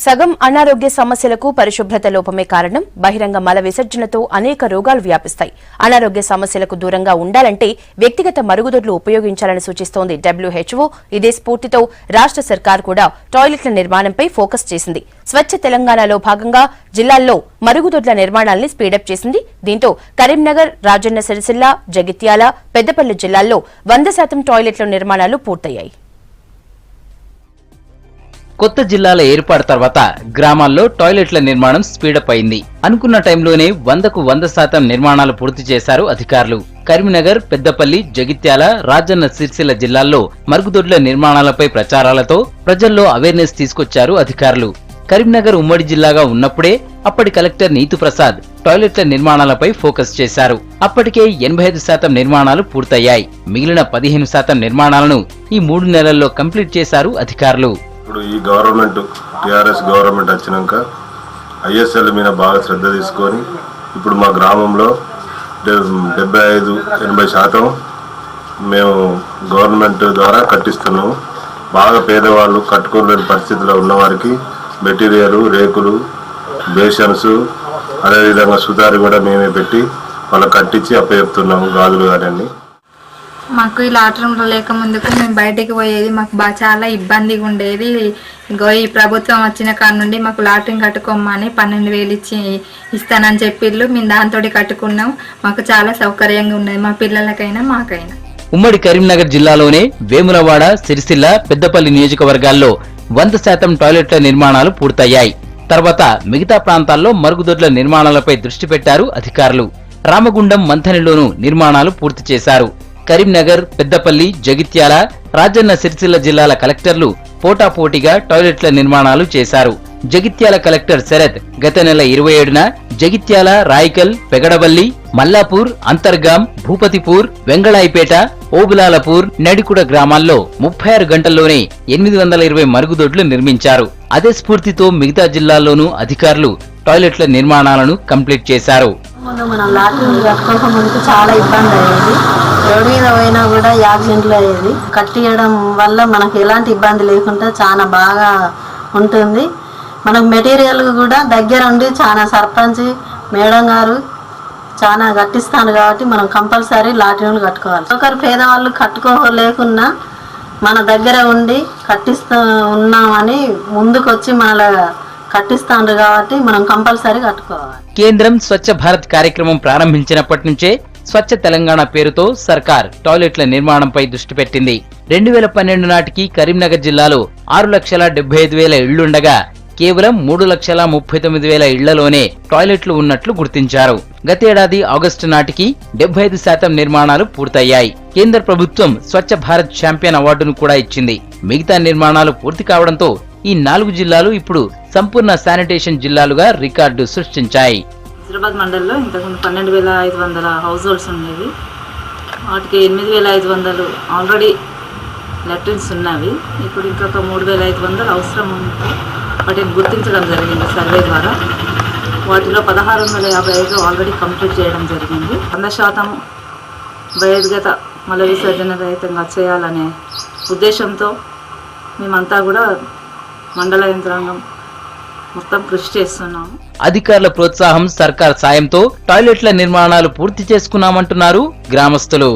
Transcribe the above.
సగం అనారోగ్య సమస్యలకు పరిశుభ్రత లోపమే కారణం. బహిరంగ మల విసర్జనతో అనేక రోగాలు వ్యాపిస్తాయి. అనారోగ్య సమస్యలకు దూరంగా ఉండాలంటే వ్యక్తిగత మరుగుదొడ్లు ఉపయోగించాలని సూచిస్తోంది WHO. ఇదే స్ఫూర్తితో రాష్ట్ర సర్కార్ కూడా టాయిలెట్ల నిర్మాణంపై ఫోకస్ చేసింది. స్వచ్ఛ తెలంగాణలో భాగంగా జిల్లాల్లో మరుగుదొడ్ల నిర్మాణాల్ని స్పీడప్ చేసింది. దీంతో కరీంనగర్, రాజన్న సిరిసిల్ల, జగిత్యాల, పెద్దపల్లి జిల్లాల్లో 100% టాయిలెట్ల నిర్మాణాలు పూర్తయ్యాయి. కొత్త జిల్లాల ఏర్పాటు తర్వాత గ్రామాల్లో టాయిలెట్ల నిర్మాణం స్పీడప్ అయింది. అనుకున్న టైంలోనే 100కు 100% నిర్మాణాలు పూర్తి చేశారు అధికారులు. కరీంనగర్, పెద్దపల్లి, జగిత్యాల, రాజన్న సిరిసిల్ల జిల్లాల్లో మరుగుదొడ్ల నిర్మాణాలపై ప్రచారాలతో ప్రజల్లో అవేర్నెస్ తీసుకొచ్చారు అధికారులు. కరీంనగర్ ఉమ్మడి జిల్లాగా ఉన్నప్పుడే అప్పటి కలెక్టర్ నీతు ప్రసాద్ టాయిలెట్ల నిర్మాణాలపై ఫోకస్ చేశారు. అప్పటికే 85% నిర్మాణాలు పూర్తయ్యాయి. మిగిలిన 15% నిర్మాణాలను ఈ 3 నెలల్లో కంప్లీట్ చేశారు అధికారులు. ఇప్పుడు ఈ గవర్నమెంట్ టీఆర్ఎస్ గవర్నమెంట్ వచ్చినాక ISL మీద బాగా శ్రద్ధ తీసుకొని ఇప్పుడు మా గ్రామంలో 75-80% మేము గవర్నమెంట్ ద్వారా కట్టిస్తున్నాము. బాగా పేదవాళ్ళు కట్టుకోలేని పరిస్థితిలో ఉన్నవారికి మెటీరియల్, రేకులు, బేషన్స్, అదేవిధంగా సుతారి కూడా మేమే పెట్టి వాళ్ళకి కట్టించి అప్పచెప్తున్నాము. గాజులు కానీ మాకు ఈ లాట్రూమ్లో లేక ముందుకు మేము బయటికి పోయేది, మాకు చాలా ఇబ్బందిగా ఉండేది. ఈ ప్రభుత్వం వచ్చిన కాడ నుండి మాకు లాట్రిన్ కట్టుకోమని 12,000 ఇస్తానని చెప్పిళ్ళు. మేము దాంతో కట్టుకున్నాం. మాకు చాలా సౌకర్యంగా ఉన్నది, మా పిల్లలకైనా మాకైనా. ఉమ్మడి కరీంనగర్ జిల్లాలోనే వేములవాడ, సిరిసిల్ల, పెద్దపల్లి నియోజకవర్గాల్లో 100% టాయిలెట్ల నిర్మాణాలు పూర్తయ్యాయి. తర్వాత మిగతా ప్రాంతాల్లో మరుగుదొడ్ల నిర్మాణాలపై దృష్టి పెట్టారు అధికారులు. రామగుండం, మంథనిలోనూ నిర్మాణాలు పూర్తి చేశారు. కరీంనగర్, పెద్దపల్లి, జగిత్యాల, రాజన్న సిరిసిల్ల జిల్లాల కలెక్టర్లు పోటాపోటీగా టాయిలెట్ల నిర్మాణాలు చేశారు. జగిత్యాల కలెక్టర్ శరత్ గత నెల 27న జగిత్యాల, రాయికల్, పెగడబల్లి, మల్లాపూర్, అంతర్గాం, భూపతిపూర్, వెంగళాయిపేట, ఓబులాలపూర్, నడికుడ గ్రామాల్లో 36 గంటల్లోనే 820 మరుగుదొడ్లు నిర్మించారు. అదే స్ఫూర్తితో మిగతా జిల్లాల్లోనూ అధికారులు టాయిలెట్ల నిర్మాణాలను కంప్లీట్ చేశారు. మనం లాట్రిన్ కట్టుకోకముందుకు చాలా ఇబ్బంది అయ్యేది. రోడ్డు మీద పోయినా కూడా యాక్సిడెంట్లు అయ్యేది. కట్టియడం వల్ల మనకు ఎలాంటి ఇబ్బంది లేకుండా చాలా బాగా ఉంటుంది. మనకు మెటీరియల్ కూడా దగ్గర ఉండి చాలా సర్పంచ్ మేడం గారు చాలా కట్టిస్తాను కాబట్టి మనం కంపల్సరీ లాట్రిన్లు కట్టుకోవాలి. ఒకరు పేదవాళ్ళు కట్టుకోలేకున్నా మన దగ్గర ఉండి కట్టిస్తూ ఉన్నామని ముందుకొచ్చి మన కట్టిస్తాండ్రు కాబట్టి మనం కంపల్సరీ కట్టుకోవాలి. కేంద్రం స్వచ్ఛ భారత్ కార్యక్రమం ప్రారంభించినప్పటి నుంచే స్వచ్ఛ తెలంగాణ పేరుతో సర్కార్ టాయిలెట్ల నిర్మాణంపై దృష్టి పెట్టింది. 2012 నాటికి కరీంనగర్ జిల్లాలో 6,75,000 ఇళ్లుండగా కేవలం 3,39,000 ఇళ్లలోనే టాయిలెట్లు ఉన్నట్లు గుర్తించారు. గతేడాది ఆగస్టు నాటికి 75% నిర్మాణాలు పూర్తయ్యాయి. కేంద్ర ప్రభుత్వం స్వచ్ఛ భారత్ ఛాంపియన్ అవార్డును కూడా ఇచ్చింది. మిగతా నిర్మాణాలు పూర్తి కావడంతో ఈ 4 జిల్లాలు ఇప్పుడు సంపూర్ణ శానిటేషన్ జిల్లాలుగా రికార్డు సృష్టించాయి. హైదరాబాద్ మండలంలో ఇంతకుముందు 12,500 హౌస్ హోల్డ్స్ ఉండేవి. వాటికి 8,500 ఆల్రెడీ లాట్రిన్స్ ఉన్నవి. ఇప్పుడు ఇంకొక 3,500 అవసరం ఉంది. వాటిని గుర్తించడం జరిగింది సర్వే ద్వారా. వాటిలో 1,655 ఆల్రెడీ కంప్లీట్ చేయడం జరిగింది. 100% బహిర్గత మల విసర్జన రహితంగా చేయాలనే ఉద్దేశంతో మేమంతా కూడా మండల యంత్రాంగం మొత్తం కృషి చేస్తున్నాము. అధికారుల ప్రోత్సాహం, సర్కార్ సాయంతో టాయిలెట్ల నిర్మాణాలు పూర్తి చేసుకున్నామంటున్నారు గ్రామస్తులు.